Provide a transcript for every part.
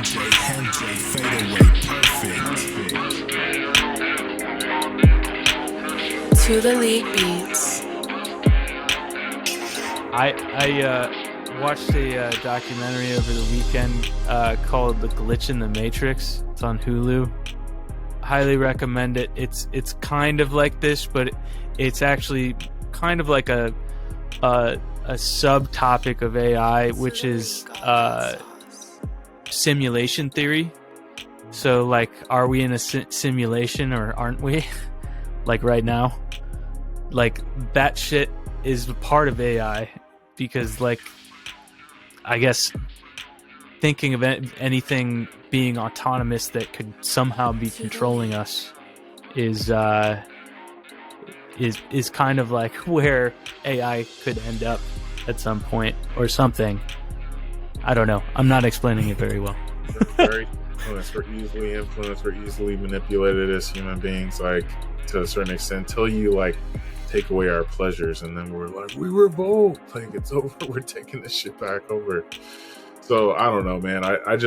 To the League Beats. I watched a documentary over the weekend called "The Glitch in the Matrix." It's on Hulu. Highly recommend it. It's kind of like this, but it's actually kind of like a subtopic of AI, which is simulation theory. So, like, are we in a simulation or aren't we? Like right now, like that shit is a part of AI, because, like, I guess thinking of anything being autonomous that could somehow be controlling us is kind of like where AI could end up at some point or something. I don't know. I'm not explaining it very well. Very influenced. We're easily influenced. We're easily manipulated as human beings, like, to a certain extent, until you, like, take away our pleasures, and then we're like, we revolt. Like, it's over. We're taking this shit back over. So I don't know, man. I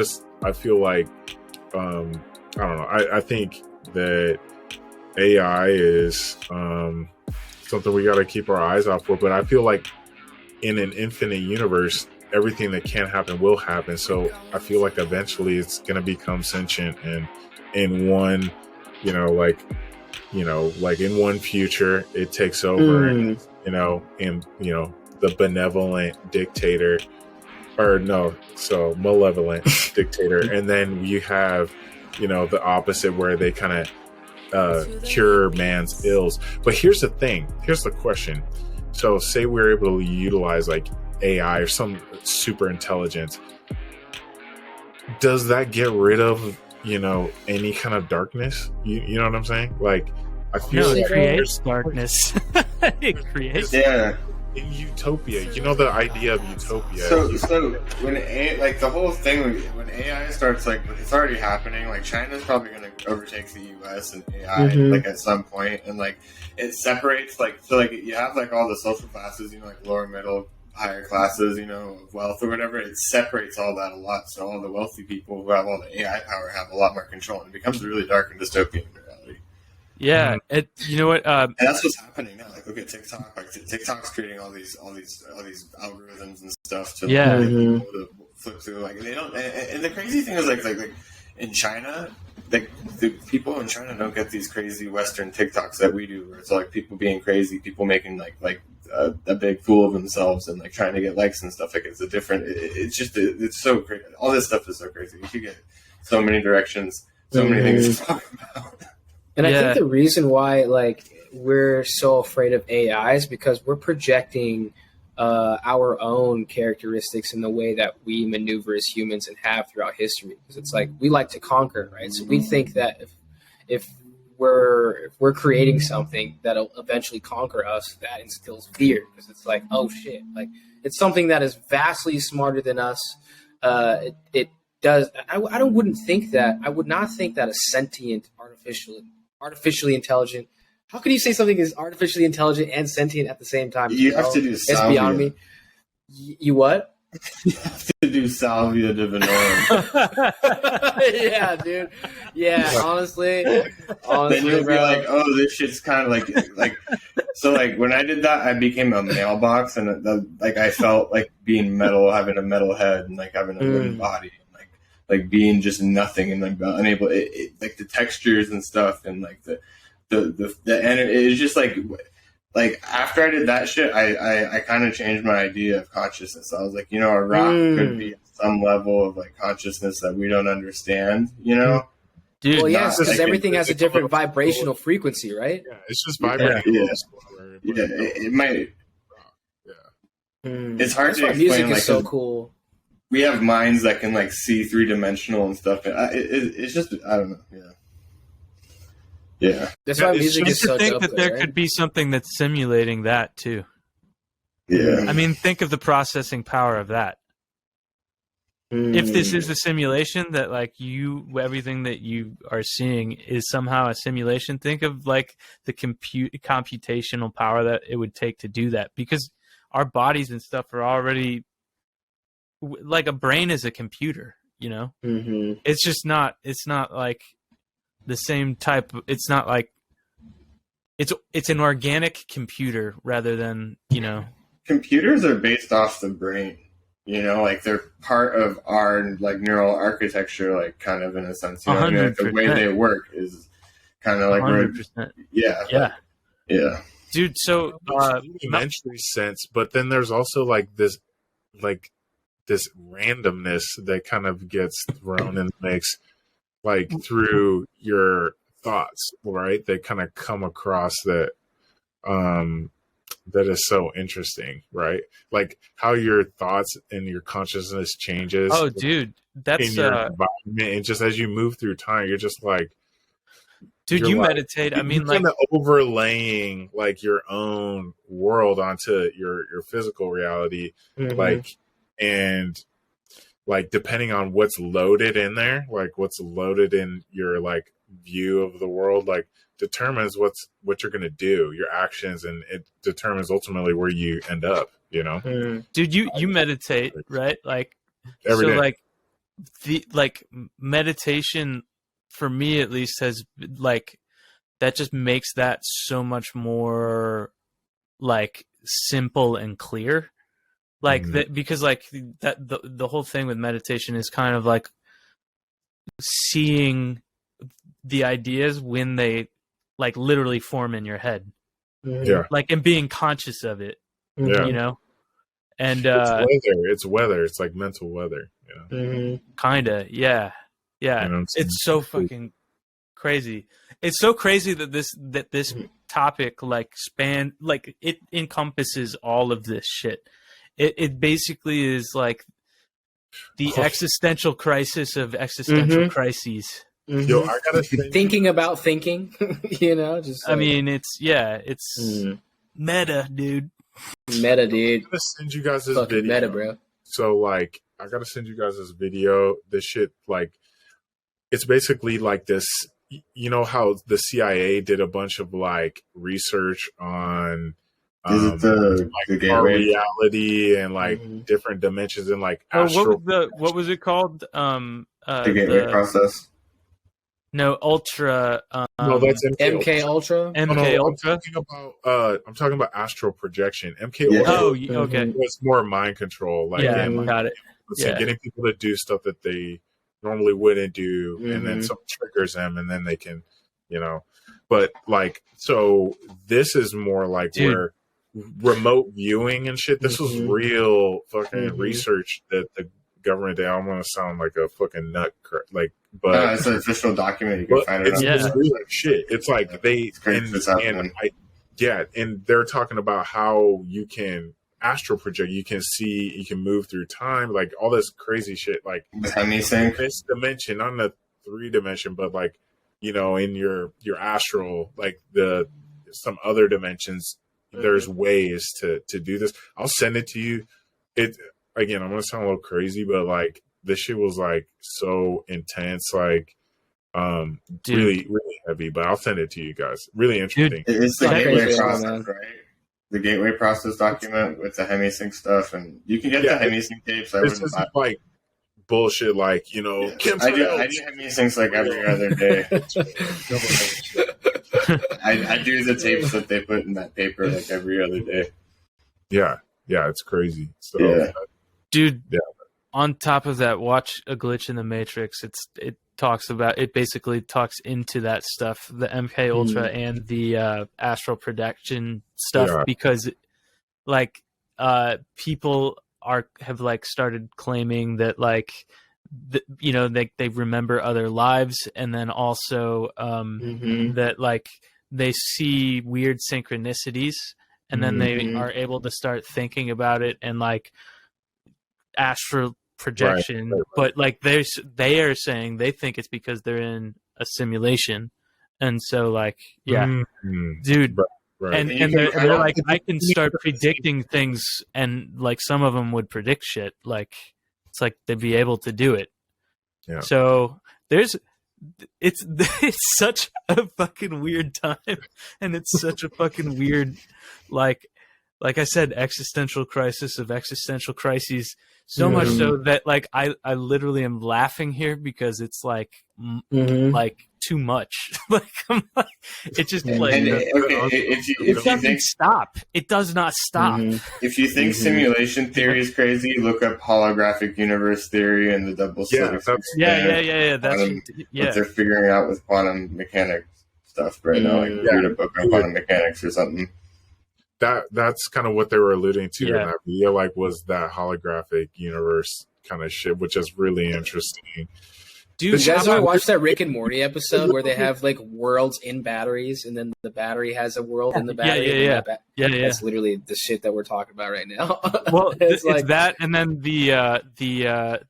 feel like, I don't know. I think that AI is something we got to keep our eyes out for. But I feel like in an infinite universe, everything that can happen will happen. So I feel like eventually it's going to become sentient, and in one, like in one future, it takes over, and, the benevolent dictator, or no, so malevolent dictator. And then you have, the opposite, where they kind of cure man's ills. But here's the thing. Here's the question. So say we're able to utilize, like, AI or some super intelligence. Does that get rid of, any kind of darkness? You know what I'm saying? Like, I feel it creates darkness. It creates. Yeah. In utopia, the idea of utopia. So when the whole thing, when AI starts, like, it's already happening. Like, China's probably going to overtake the US and AI, like, at some point, and, like, it separates, like, so, like, you have, like, all the social classes, like lower, middle, higher classes, of wealth or whatever. It separates all that a lot. So all the wealthy people who have all the AI power have a lot more control, and it becomes really dark and dystopian reality. Yeah, you know what? And that's what's happening now. Like, look at TikTok. Like, TikTok's creating all these algorithms and stuff to people to flip through. Like, they don't. And the crazy thing is, like in China, like, the people in China don't get these crazy Western TikToks that we do, where it's like people being crazy, people making like a big fool of themselves and, like, trying to get likes and stuff. Like, it's a different. It's so crazy. All this stuff is so crazy. You get so many directions, so many things to talk about. And I think the reason why, like, we're so afraid of AI is because we're projecting our own characteristics in the way that we maneuver as humans and have throughout history. Because it's like, we like to conquer, right? So we think that if we're creating something that'll eventually conquer us, that instills fear, because it's like, oh shit, like, it's something that is vastly smarter than us. It does. I wouldn't think that. I would not think that a sentient, artificially intelligent. How can you say something is artificially intelligent and sentient at the same time? You have to do salvia. It's beyond me. You what? You have to do salvia divinorum. Yeah, dude. Yeah, honestly, then you'll bro. be like, oh, this shit's kind of like. So, like, when I did that, I became a mailbox, and I felt like being metal, having a metal head, and, like, having a wooden body, and, like being just nothing, and, like, unable, like, the textures and stuff, and, like, the energy. It was just like after I did that shit, I kind of changed my idea of consciousness. I was like, a rock could be some level of, like, consciousness that we don't understand, Dude, well, yes, because everything has a different vibrational frequency, right? Yeah, it's just vibrating. Yeah, it might. It's hard That's to why explain. music Like, is so cool. We have minds that can, like, see 3-dimensional and stuff. It's just, I don't know. Yeah. That's why music is so think dope. that there could be something that's simulating that too. Yeah. I mean, think of the processing power of that. If this is a simulation, that, like, everything that you are seeing is somehow a simulation, think of, like, the computational power that it would take to do that, because our bodies and stuff are already, like, a brain is a computer. you know? Mm-hmm. It's just not, it's not like the same type. It's not like, it's an organic computer rather than, you know. Computers are based off the brain, you know, like they're part of our like neural architecture, like kind of in a sense, you know, I mean, like, the way they work is kind of like 100%. Yeah. Dude, so elementary sense, but then there's also like this randomness that kind of gets thrown in the mix, like through your thoughts, right? They kind of come across that that is so interesting, right? Like how your thoughts and your consciousness changes. Oh, dude, that's in your environment, and just as you move through time, you're just like, dude, you like, meditate. I mean, like kind of overlaying like your own world onto your physical reality, like, and like depending on what's loaded in there, like what's loaded in your like view of the world, like determines what you're gonna do, your actions, and it determines ultimately where you end up. You know, dude, you meditate, right? Like every day. Like the meditation for me at least has like that just makes that so much more like simple and clear, like that, because like that the whole thing with meditation is kind of like seeing the ideas when they like literally form in your head, like, and being conscious of it, you know. And it's weather. It's like mental weather, you know? Kinda, yeah. You know, it's so fucking crazy. It's so crazy that this topic like it encompasses all of this shit. It basically is like the existential crisis of existential crises. Yo, I gotta thinking about thinking, you know. Just like, I mean, it's meta, dude. Meta, dude. I'm gonna send you guys this fucking video, meta, bro. So like, I gotta send you guys this video. This shit, like, it's basically like this. You know how the CIA did a bunch of like research on like our reality and like different dimensions and like what was it called? The gateway process. No, Ultra. No, that's MK Ultra. MK Ultra. I'm talking about astral projection. MK Ultra. Oh, okay. It's more mind control. Like, got it. Getting people to do stuff that they normally wouldn't do, and then some triggers them, and then they can, you know. But like, so this is more like where remote viewing and shit. This was real fucking research that the government did. I don't want to sound like a fucking nut, like, but it's an official document. You can find it. It's real shit. It's like and they're talking about how you can astral project. You can see, you can move through time, like all this crazy shit, like this dimension, not in the 3-dimension, but like, you know, in your astral, like some other dimensions. There's ways to do this. I'll send it to you. Again, I'm gonna sound a little crazy, but like this shit was like so intense, like really, really heavy. But I'll send it to you guys. Really interesting. Dude, it's the gateway process, right? The gateway process document with the HemiSync stuff, and you can get the HemiSync tapes. This is like bullshit, like, you know. I do HemiSyncs like every other day. I do the tapes that they put in that paper like every other day. Yeah, it's crazy. So, dude. Yeah. On top of that, watch A Glitch in the Matrix. It basically talks into that stuff, the MK Ultra and the astral projection stuff, because like people have like started claiming that like you know, they remember other lives, and then also that like they see weird synchronicities, and then they are able to start thinking about it and like astral projection, right. But like they are saying they think it's because they're in a simulation, and so like dude, right. and they're like, I can start predicting things, and like some of them would predict shit, like it's like they'd be able to do it. So it's such a fucking weird time, and it's such a fucking weird like I said, existential crisis of existential crises. So much so that like I literally am laughing here because it's like like too much. Like I'm like, it just like it doesn't stop. It does not stop. If you think simulation theory is crazy, look up holographic universe theory and the double slit experiment. That's what they're figuring out with quantum mechanics stuff right now. Like read a book on quantum mechanics or something. That's kind of what they were alluding to in that video, like was that holographic universe kind of shit, which is really interesting. Dude, you guys ever watch that Rick and Morty episode where they have like worlds in batteries, and then the battery has a world in the battery? Yeah. That's literally the shit that we're talking about right now. Well, it's like that, and then there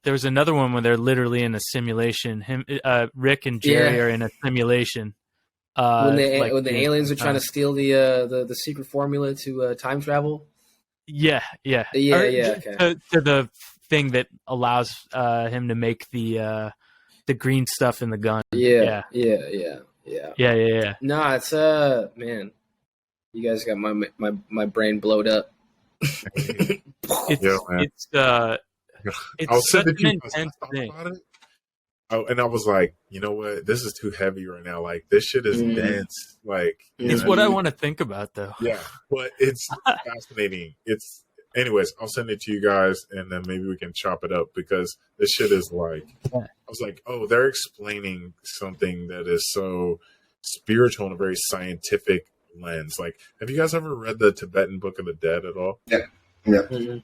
was another one where they're literally in a simulation. Rick and Jerry are in a simulation. When the aliens are trying to steal the secret formula to time travel. Okay. To the thing that allows him to make the green stuff in the gun. Yeah. No, it's man, you guys got my brain blowed up. It's such an intense thing. Oh, and I was like, you know what? This is too heavy right now. Like, this shit is dense. Like, it's what I want to think about, though. Yeah, but it's fascinating. Anyways, I'll send it to you guys, and then maybe we can chop it up because this shit is like, I was like, oh, they're explaining something that is so spiritual in a very scientific lens. Like, have you guys ever read the Tibetan Book of the Dead at all? Yeah.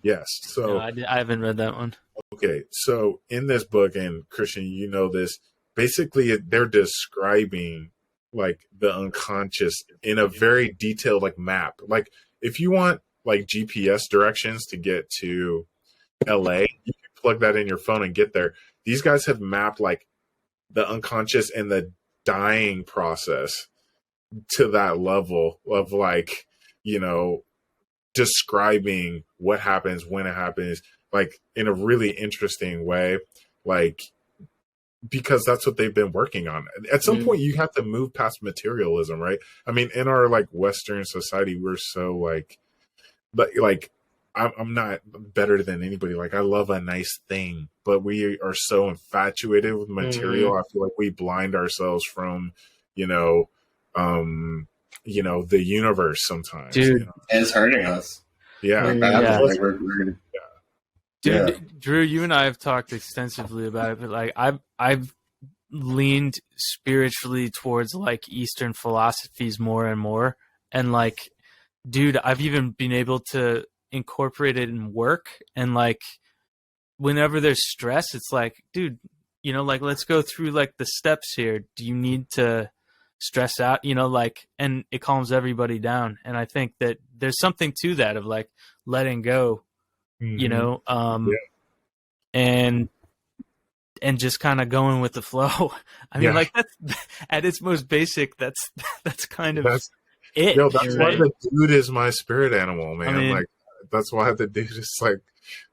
Yes. So no, I haven't read that one. Okay, so in this book, and Christian, you know this, basically they're describing like the unconscious in a very detailed like map. Like if you want like GPS directions to get to LA, you can plug that in your phone and get there. These guys have mapped like the unconscious and the dying process to that level of like, you know, describing what happens, when it happens, like in a really interesting way, like because that's what they've been working on. At some point you have to move past materialism, right? I mean, in our like Western society, we're so like, but like I'm not better than anybody. Like I love a nice thing, but we are so infatuated with material. I feel like we blind ourselves from, the universe sometimes. Dude, you know? It's hurting us. Yeah. Dude, Drew, you and I have talked extensively about it, but like I've leaned spiritually towards like Eastern philosophies more and more. And like, dude, I've even been able to incorporate it in work. And like, whenever there's stress, it's like, dude, like let's go through like the steps here. Do you need to stress out? And it calms everybody down. And I think that there's something to that of like letting go. And just kind of going with the flow. I mean, like that's at its most basic. That's kind of it. Yo, that's why the dude is my spirit animal, man. I mean, like that's why the dude is like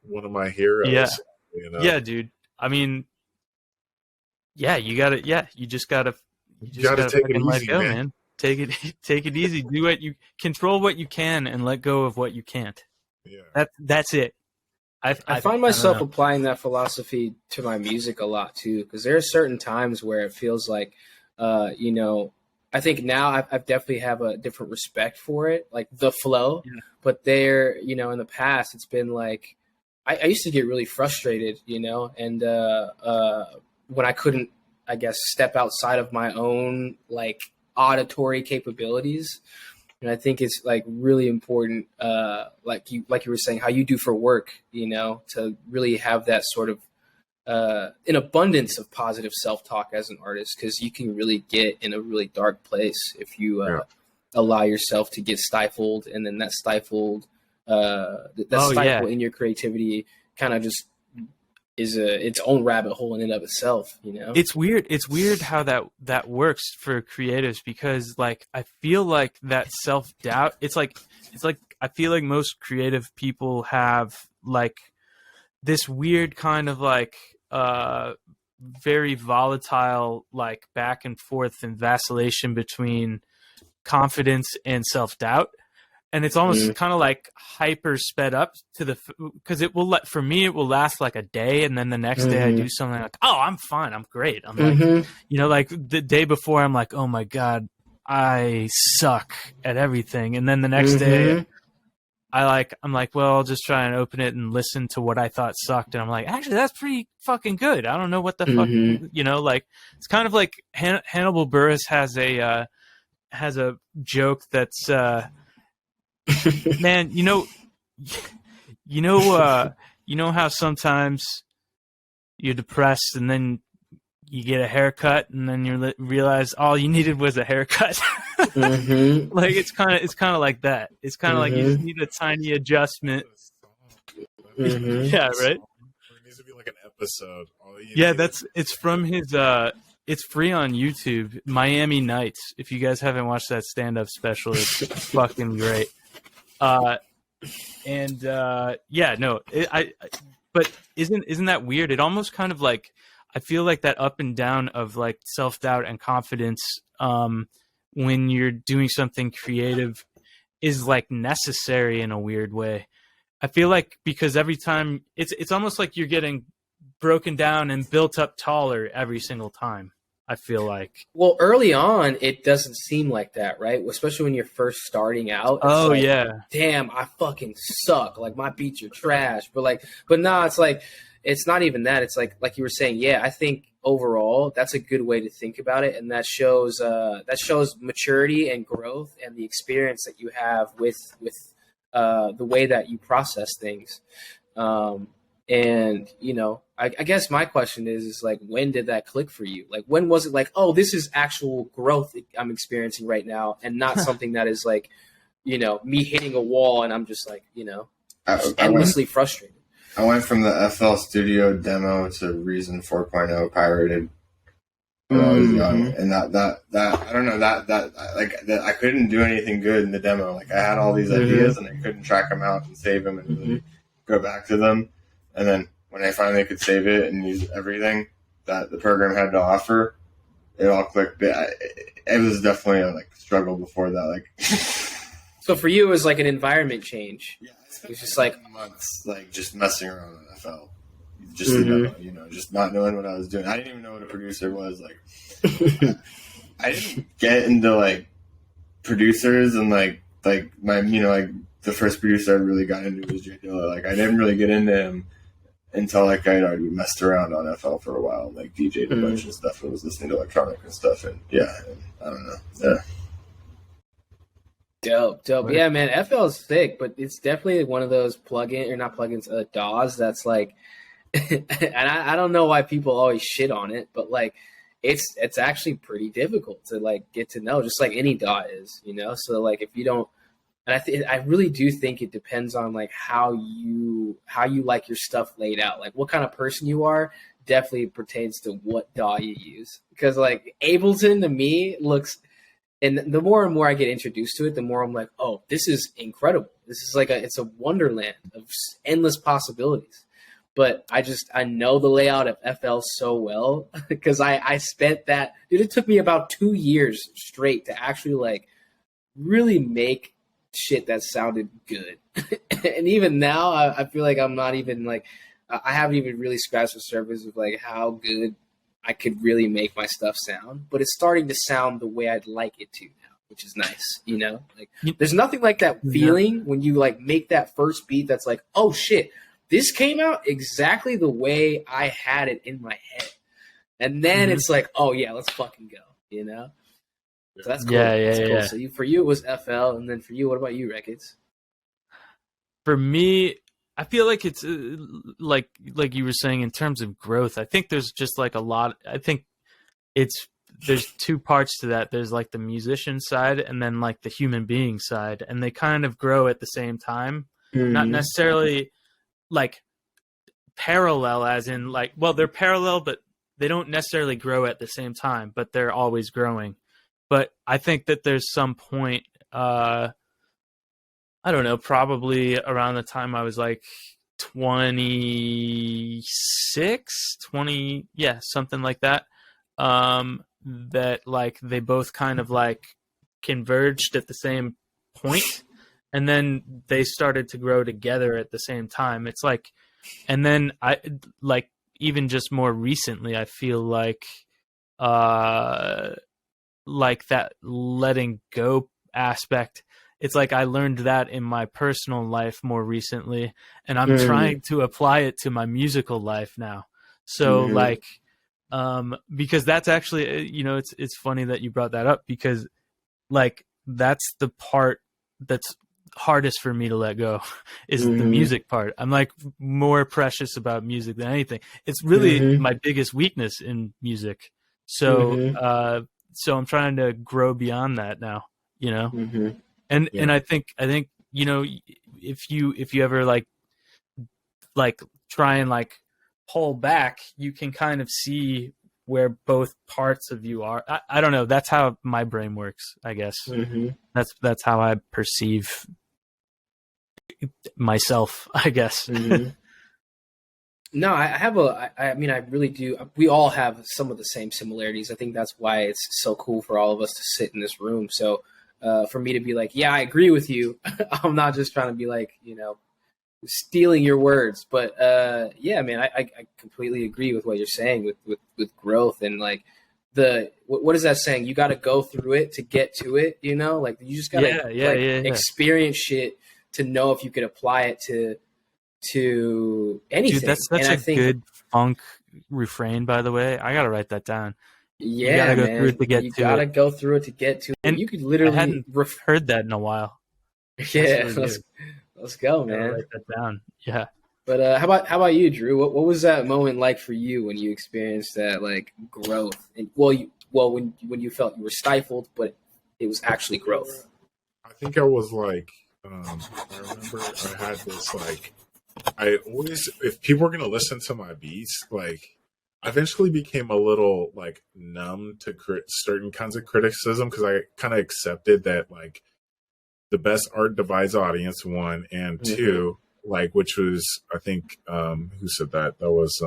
one of my heroes. Yeah, yeah, dude. I mean, you just gotta take it easy, go, man. Take it easy. Do what you control, what you can, and let go of what you can't. Yeah, that's it. I find myself applying that philosophy to my music a lot too, because there are certain times where it feels like, I think now I definitely have a different respect for it, like the flow. Yeah. But there, in the past, it's been like I used to get really frustrated, and when I couldn't, I guess, step outside of my own like auditory capabilities. And I think it's like really important, like you were saying, how you do for work, to really have that sort of an abundance of positive self-talk as an artist, because you can really get in a really dark place if you allow yourself to get stifled, and then that stifle in your creativity kind of just is its own rabbit hole in and of itself. It's weird how that works for creatives, because like I feel like that self-doubt, it's like I feel like most creative people have like this weird kind of like very volatile like back and forth and vacillation between confidence and self-doubt. and it's almost kind of like hyper sped up to because it will for me it will last like a day, and then the next day I do something like, oh, I'm fine, I'm great, I'm like, you know, like the day before I'm like, oh my god, I suck at everything, and then the next day I'm like, well, I'll just try and open it and listen to what I thought sucked, and I'm like, actually, that's pretty fucking good. I don't know what the fuck, you know, like it's kind of like Hannibal Buress has a joke that's man, you know how sometimes you're depressed and then you get a haircut and then you realize all you needed was a haircut. Like it's kind of like that. It's kind of like you just need a tiny adjustment. Yeah, right. It needs to be like an episode. Yeah, it's from his. It's free on YouTube. Miami Nights. If you guys haven't watched that stand-up special, it's fucking great. Yeah, no, but isn't that weird? It almost kind of like, I feel like that up and down of like self-doubt and confidence when you're doing something creative is like necessary in a weird way. I feel like because every time it's almost like you're getting broken down and built up taller every single time. I feel like. Well, early on, it doesn't seem like that, right? Especially when you're first starting out. Oh, like, yeah. Damn, I fucking suck. Like, my beats are trash. But no, it's like, it's not even that. It's like you were saying, yeah, I think overall, that's a good way to think about it. And that shows maturity and growth and the experience that you have with the way that you process things. And, you know, I guess my question is like, when did that click for you? Like, when was it like, oh, this is actual growth I'm experiencing right now, and not something that is like, you know, me hitting a wall and I'm just like, you know, endlessly frustrated. I went from the FL Studio demo to Reason 4.0 pirated when I was young, and that I don't know that I couldn't do anything good in the demo. Like, I had all these ideas and I couldn't track them out and save them and really go back to them. And then when I finally could save it and use everything that the program had to offer, it all clicked. It was definitely a like struggle before that. Like, so for you, it was like an environment change. Yeah, it was just like months, like just messing around with FL, just you know, just not knowing what I was doing. I didn't even know what a producer was. Like, I didn't get into like producers and like my, you know, like the first producer I really got into was Jay Dilla. Like, I didn't really get into him until like I'd already messed around on FL for a while, and like DJ'd a bunch and stuff, and was listening to electronic and stuff, and I don't know. Dope. Yeah, man, FL is sick, but it's definitely one of those DAWs that's like, and I don't know why people always shit on it, but like, it's actually pretty difficult to like get to know, just like any DAW is, you know. So like, if you don't. And I really do think it depends on like how you like your stuff laid out. Like what kind of person you are definitely pertains to what DAW you use. Because like Ableton to me looks, and the more and more I get introduced to it, the more I'm like, oh, this is incredible. This is like it's a wonderland of endless possibilities. But I know the layout of FL so well because I spent that, dude, it took me about 2 years straight to actually like really make shit that sounded good. And even now I feel like I'm not even like I haven't even really scratched the surface of like how good I could really make my stuff sound, but it's starting to sound the way I'd like it to now, which is nice, you know. Like there's nothing like that feeling when you like make that first beat that's like, oh shit, this came out exactly the way I had it in my head, and then it's like, oh yeah, let's fucking go, you know. So that's cool. That's cool. So for you, it was FL, and then for you, what about you, Rekkids? For me, I feel like it's like you were saying in terms of growth. I think there's just like a lot. I think there's two parts to that. There's like the musician side, and then like the human being side, and they kind of grow at the same time. Not necessarily like parallel, as in like, well, they're parallel, but they don't necessarily grow at the same time. But they're always growing. But I think that there's some point, I don't know, probably around the time I was like 26, 20, something like that, that like they both kind of like converged at the same point. and then they started to grow together at the same time. It's like, and then I like even just more recently, I feel like that letting go aspect. It's like I learned that in my personal life more recently, and I'm trying to apply it to my musical life now. So like, because that's actually, you know, it's funny that you brought that up, because like that's the part that's hardest for me to let go is the music part. I'm like more precious about music than anything. It's really my biggest weakness in music. So so I'm trying to grow beyond that now, you know. And I think you know, if you ever like try and like pull back, you can kind of see where both parts of you are. I don't know, that's how my brain works, I guess. That's how I perceive myself, I guess. No, I mean, I really do. We all have some of the same similarities. I think that's why it's so cool for all of us to sit in this room. So for me to be like, yeah, I agree with you. I'm not just trying to be like, you know, stealing your words, but yeah, man, I completely agree with what you're saying with growth, and like what is that saying? You got to go through it to get to it, you know, like you just got to experience shit to know if you could apply it to anything. Dude, that's such a good funk refrain, by the way. I got to write that down. Yeah, you gotta go man. through it to get you to gotta it. go through it to get to it. And you could literally I hadn't heard that in a while. Yeah, really let's go, man. Write that down. Yeah. But how about you, Drew? What was that moment like for you when you experienced that like growth? And when you felt you were stifled, but it was actually growth. I think I was like, I remember I had this like, I always, if people were gonna listen to my beats, like, I eventually became a little like numb to certain kinds of criticism, because I kind of accepted that like the best art divides audience, one, and two, like, which was, I think, who said that? That was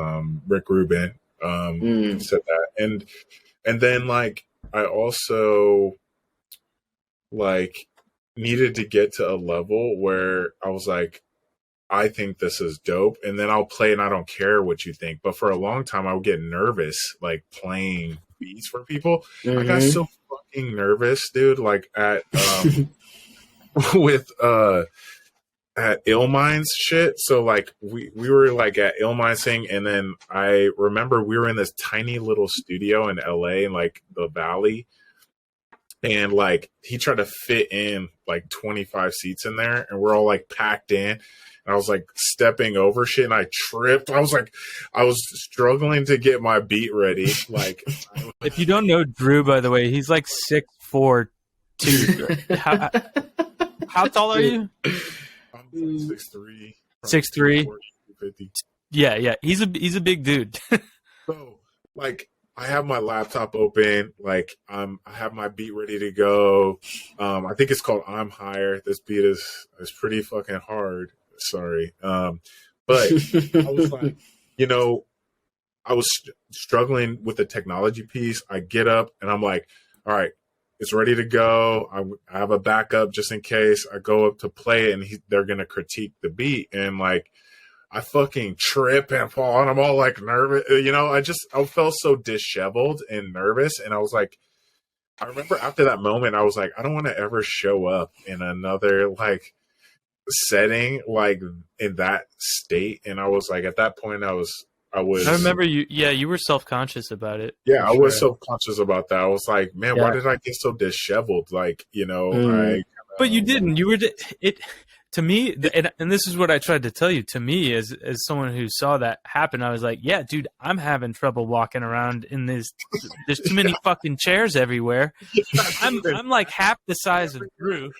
Rick Rubin said that, and then like I also like needed to get to a level where I was like, I think this is dope, and then I'll play and I don't care what you think. But for a long time, I would get nervous, like playing beats for people. I got so fucking nervous, dude. Like at with at Illminds shit. So like we were like at Illminds thing, and then I remember we were in this tiny little studio in LA in like the Valley. And like he tried to fit in like 25 seats in there, and we're all like packed in. And I was like stepping over shit, and I tripped. I was struggling to get my beat ready. Like, if you don't know Drew, by the way, he's like 6'4", 2. How tall are you? I'm 6'3". 6'3". 50. Yeah. He's a big dude. So like, I have my laptop open, like I have my beat ready to go. I think it's called I'm Higher. This beat is pretty fucking hard. Sorry. But I was like, you know, I was struggling with the technology piece. I get up and I'm like, all right, it's ready to go. I have a backup just in case. I go up to play it, and they're going to critique the beat. And like, I fucking trip and fall, and I'm all like nervous. You know, I felt so disheveled and nervous. And I was like, I remember after that moment, I was like, I don't want to ever show up in another like setting, like in that state. And I was like, at that point, I remember you were self-conscious about it. Yeah, I was self-conscious about that. I was like, man, why did I get so disheveled? Like, you know, but you didn't. You were it. To me, and this is what I tried to tell you, to me, as someone who saw that happen, I was like, yeah, dude, I'm having trouble walking around in this. There's too many fucking chairs everywhere. I'm like half the size of Drew.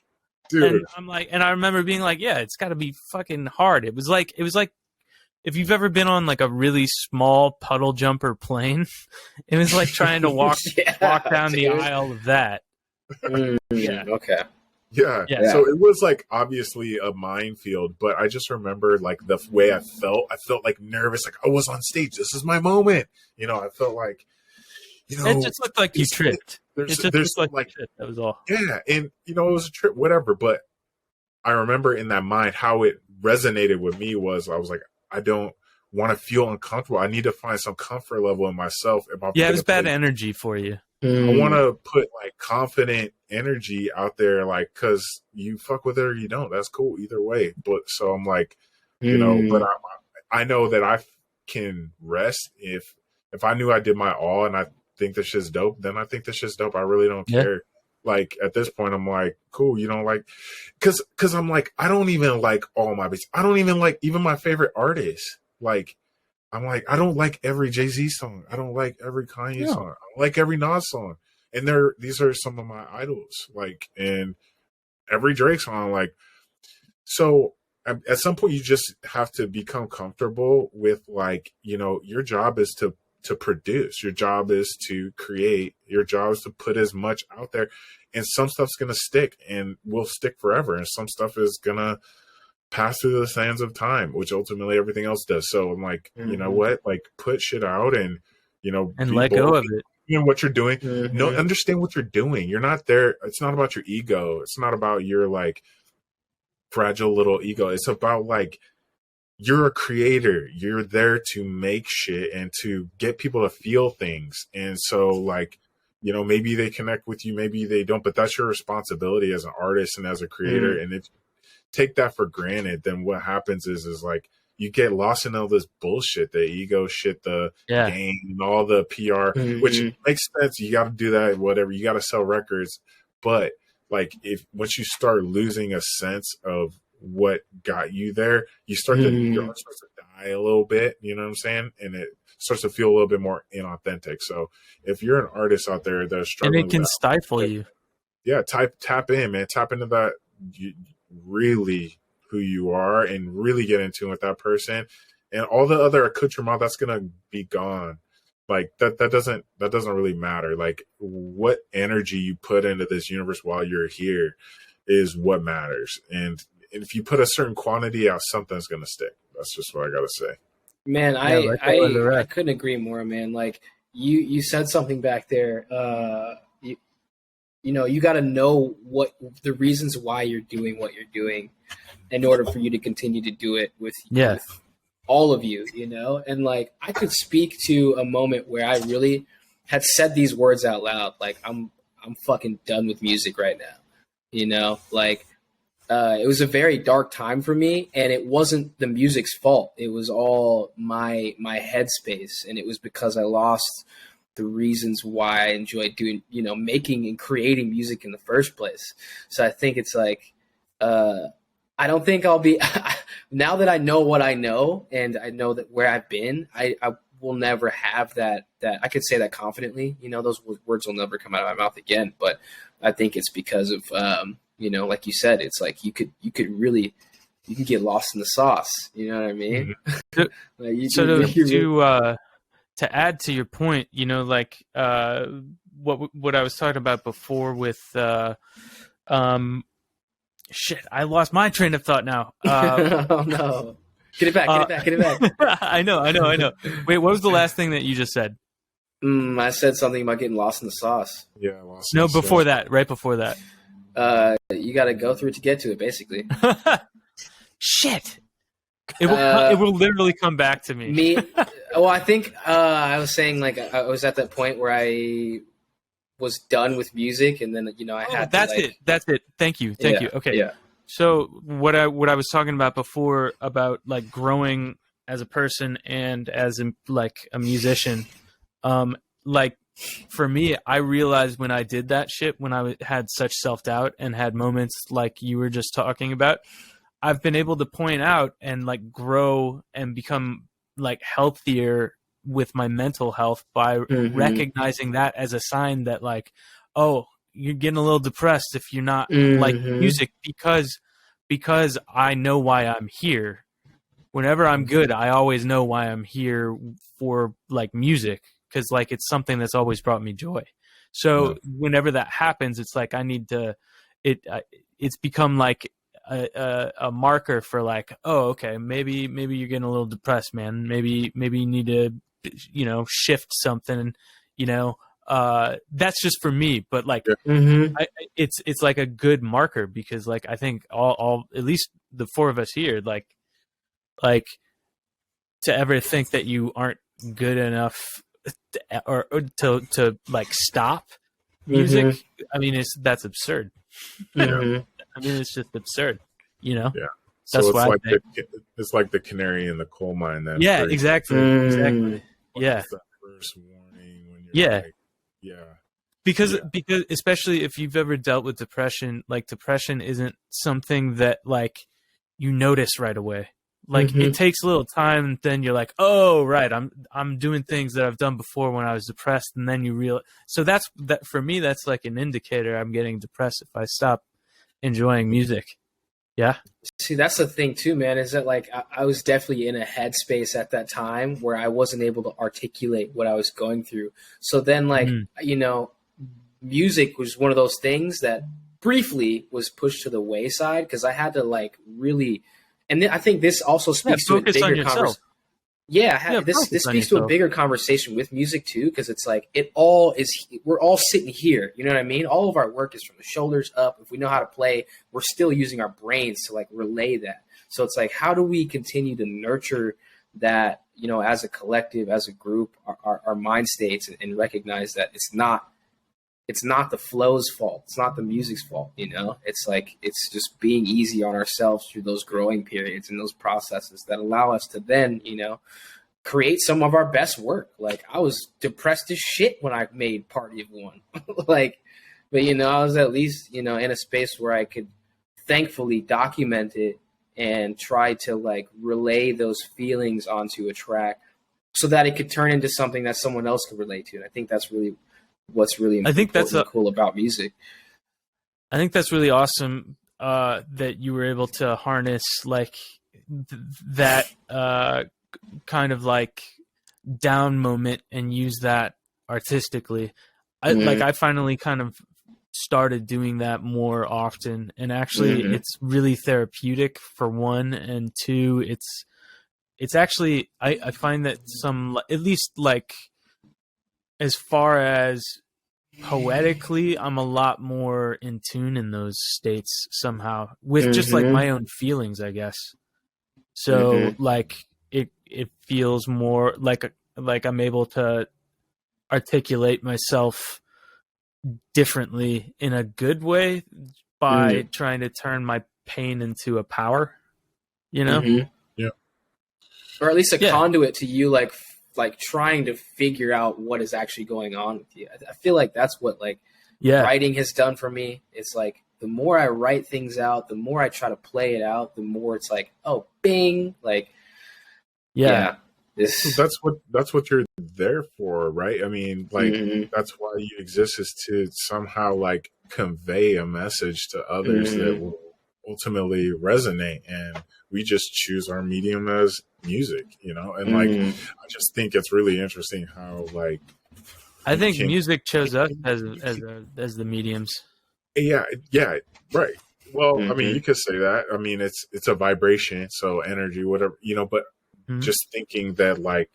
Dude. And I'm like, and I remember being like, yeah, it's got to be fucking hard. It was like if you've ever been on like a really small puddle jumper plane, it was like trying to walk down the aisle of that. Yeah. Okay. Yeah. So it was like obviously a minefield, but I just remember like the way I felt. I felt like nervous, like I was on stage. This is my moment. You know, I felt like, you know, it just looked like you tripped. There's like that was all. Yeah, and you know, it was a trip, whatever. But I remember in that mind how it resonated with me was I was like, I don't want to feel uncomfortable. I need to find some comfort level in myself. If I'm it was bad energy for you. I want to put like confident energy out there, like, because you fuck with it or you don't. That's cool either way. But so I'm like, you know, but I know that I can rest if I knew I did my all and I think this shit's dope, then I think this shit's dope. I really don't care. Like at this point, I'm like, cool, you know, like, because I'm like, I don't even like all my beats. I don't even like even my favorite artists. Like, I'm like, I don't like every Jay-Z song. I don't like every Kanye song. I don't like every Nas song. And these are some of my idols. Like, and every Drake song, like, so at some point you just have to become comfortable with, like, you know, your job is to produce. Your job is to create. Your job is to put as much out there. And some stuff's going to stick and will stick forever. And some stuff is going to pass through the sands of time, which ultimately everything else does. So I'm like, you know what? Like, put shit out and, you know, and let go of it. You know what you're doing. No, understand what you're doing. You're not there. It's not about your ego. It's not about your, like, fragile little ego. It's about, like, you're a creator. You're there to make shit and to get people to feel things. And so, like, you know, maybe they connect with you, maybe they don't, but that's your responsibility as an artist and as a creator. And if take that for granted, then what happens is like you get lost in all this bullshit, the ego shit, the game, and all the PR, which makes sense. You got to do that, whatever. You got to sell records, but like once you start losing a sense of what got you there, you start to your heart starts to die a little bit. You know what I'm saying? And it starts to feel a little bit more inauthentic. So if you're an artist out there that's struggling, and it can stifle you. Yeah, tap in, man. Tap into that. Really who you are and really get in tune with that person, and all the other accoutrement that's gonna be gone. Like that doesn't really matter. Like what energy you put into this universe while you're here is what matters. And if you put a certain quantity out, something's gonna stick. That's just what I gotta say. Man, I couldn't agree more, man. Like you said something back there. You know, you got to know what the reasons why you're doing what you're doing in order for you to continue to do it with all of you, you know? And like, I could speak to a moment where I really had said these words out loud. Like, I'm fucking done with music right now. You know, like, it was a very dark time for me, and it wasn't the music's fault. It was all my headspace. And it was because I lost the reasons why I enjoy doing, you know, making and creating music in the first place. So I think it's like, I don't think I'll be, now that I know what I know and I know that where I've been, I will never have that I could say that confidently, you know, those words will never come out of my mouth again. But I think it's because of, you know, like you said, it's like you could really, you can get lost in the sauce. You know what I mean? Like to add to your point, you know, like what I was talking about before with shit, I lost my train of thought now. Oh no. Get it back. I know. Wait, what was the last thing that you just said? I said something about getting lost in the sauce. Yeah, lost no, before sauce. That, right before that. You got to go through it to get to it, basically. Shit. It will literally come back to me. Well, I think I was saying, like, I was at that point where I was done with music, and then, you know, I had that's it. Thank you. Okay. Yeah. So what I was talking about before about like growing as a person and as like a musician, like for me, I realized when I did that shit, when I had such self-doubt and had moments like you were just talking about, I've been able to point out and like grow and become like healthier with my mental health by recognizing that as a sign that like, oh, you're getting a little depressed if you're not like music because I know why I'm here. Whenever I'm good, I always know why I'm here for like music, because like it's something that's always brought me joy. So whenever that happens, it's like I need to it's become like a marker for like, oh, okay, maybe you're getting a little depressed, man. Maybe you need to, you know, shift something, you know, That's just for me, but like it's like a good marker, because like I think all at least the four of us here, like to ever think that you aren't good enough or to like stop music, I mean that's absurd. I mean it's just absurd, you know. Yeah. That's so why it's like the canary in the coal mine. Then yeah, exactly. Yeah. That first warning when you're like, Because especially if you've ever dealt with depression, like depression isn't something that like you notice right away. Like it takes a little time, and then you're like, oh right, I'm doing things that I've done before when I was depressed, and then you realize. So that for me, that's like an indicator I'm getting depressed if I stop enjoying music. Yeah. See, that's the thing too, man, is that like I was definitely in a headspace at that time where I wasn't able to articulate what I was going through. So then like, you know, music was one of those things that briefly was pushed to the wayside because I had to like really, and then I think this also speaks to a bigger conversation. This speaks to a bigger conversation with music too, because it's like we're all sitting here, you know what I mean? All of our work is from the shoulders up. If we know how to play, we're still using our brains to like relay that. So it's like, how do we continue to nurture that, you know, as a collective, as a group, our mind states, and recognize that it's not the flow's fault. It's not the music's fault, you know? It's like, it's just being easy on ourselves through those growing periods and those processes that allow us to then, you know, create some of our best work. Like I was depressed as shit when I made Party of One. Like, but you know, I was at least, you know, in a space where I could thankfully document it and try to like relay those feelings onto a track so that it could turn into something that someone else could relate to. And I think that's really what's really cool about music. I think that's really awesome that you were able to harness like that kind of like down moment and use that artistically. I finally kind of started doing that more often, and actually it's really therapeutic for one, and two, it's actually I find that some, at least like as far as poetically, I'm a lot more in tune in those states somehow with just like my own feelings, I guess. So like it feels more like I'm able to articulate myself differently in a good way by trying to turn my pain into a power, you know? Yeah. Or at least a conduit to you, like trying to figure out what is actually going on with you. I feel like that's what like writing has done for me. It's like the more I write things out, the more I try to play it out, the more it's like, oh, bing, like, that's what you're there for, right? I mean, like that's why you exist, is to somehow like convey a message to others that will ultimately resonate, and we just choose our medium as music, you know. And like I just think it's really interesting how like I think music chose us as the mediums. Yeah, right. Well, I mean, you could say that. I mean, it's a vibration, so energy, whatever, you know. But just thinking that, like,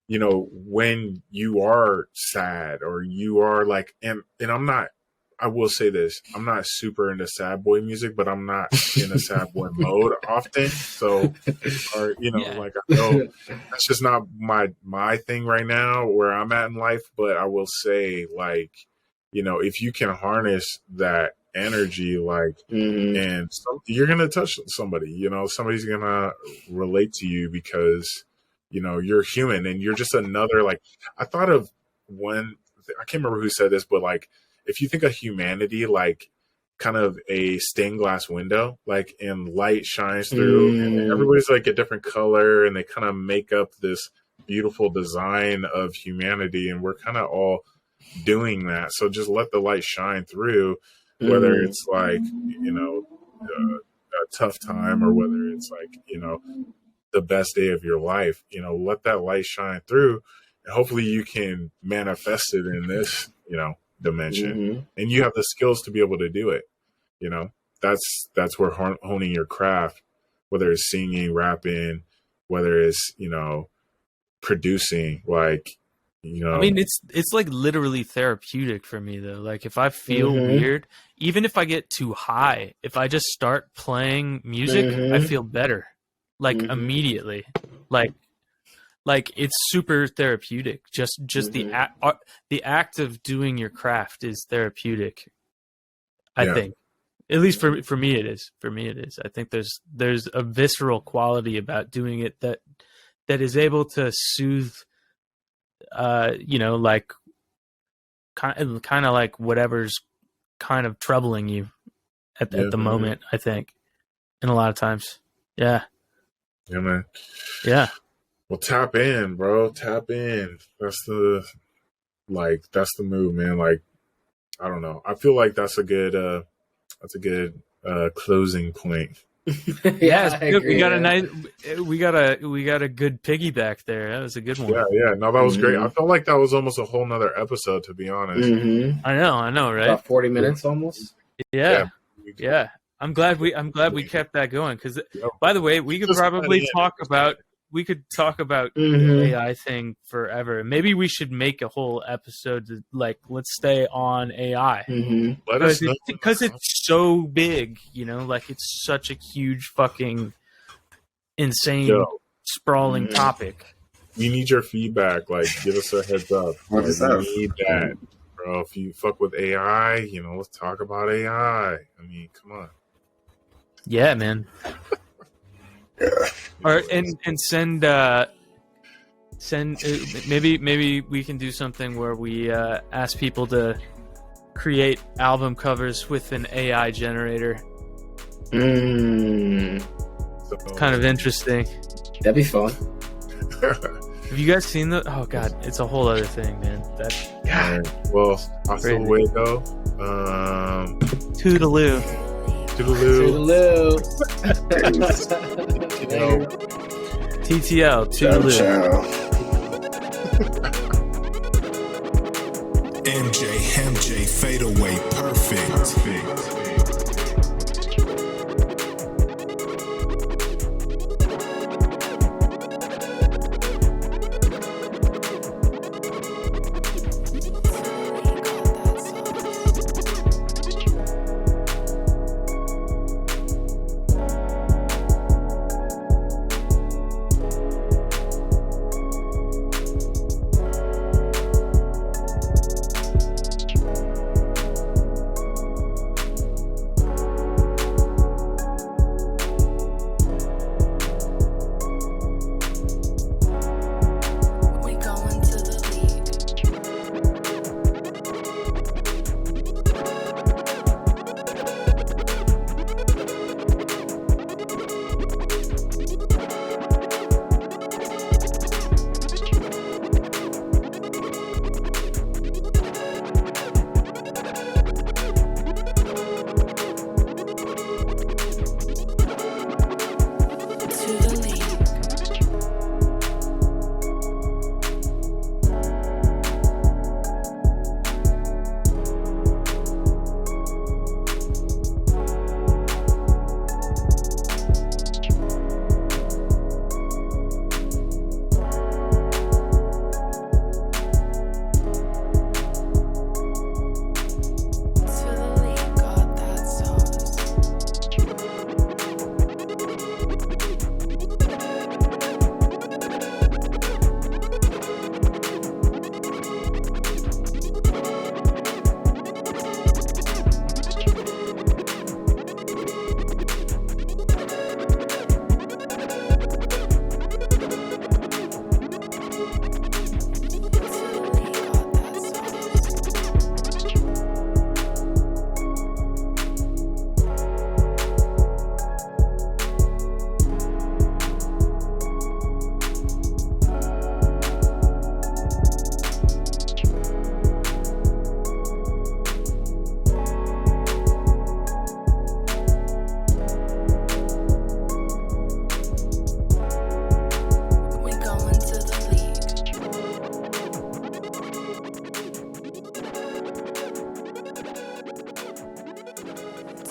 you know, when you are sad or you are like, and I'm not. I will say this: I'm not super into sad boy music, but I'm not in a sad boy mode often. So, or you know, like I know that's just not my thing right now where I'm at in life. But I will say, like, you know, if you can harness that energy, like, and you're gonna touch somebody. You know, somebody's gonna relate to you because you know you're human and you're just another. Like, I thought of one. I can't remember who said this, but like, if you think of humanity like kind of a stained glass window, like, and light shines through, and everybody's like a different color, and they kind of make up this beautiful design of humanity, and we're kind of all doing that. So just let the light shine through, whether it's like, you know, a tough time, or whether it's like, you know, the best day of your life, you know, let that light shine through, and hopefully you can manifest it in this, you know, dimension, and you have the skills to be able to do it. You know, that's where honing your craft, whether it's singing, rapping, whether it's, you know, producing, like, You know, I mean, it's like literally therapeutic for me though. Like if I feel weird, even if I get too high, if I just start playing music, I feel better, like immediately. Like it's super therapeutic. Just the act of doing your craft is therapeutic. I think, at least for me, it is. For me, it is. I think there's a visceral quality about doing it that is able to soothe. Like kind of like whatever's kind of troubling you at the moment, I think, and a lot of times. Yeah, man. Yeah. Well, tap in, bro. Tap in. That's the move, man. Like, I don't know. I feel like that's a good closing point. Yeah, we got a good piggyback there. That was a good one. Yeah. No, that was great. I felt like that was almost a whole nother episode, to be honest. I know, right? About 40 minutes almost. Yeah. I'm glad we kept that going because, by the way, we could probably talk about the AI thing forever. Maybe we should make a whole episode to, like, let's stay on AI because it's so big, like it's such a huge fucking insane sprawling topic. We need your feedback. Like, give us a heads up. What is that? We need that, bro. If you fuck with AI, let's talk about AI. I mean, come on. Yeah, man. Or and send maybe we can do something where we ask people to create album covers with an AI generator. It's kind of interesting. That'd be fun. Have you guys seen the? Oh god, it's a whole other thing, man. Well, I'll still away though. Toodaloo. Toodaloo. TTL. Toodaloo. MJ, Fadeaway, perfect.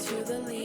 To the lead.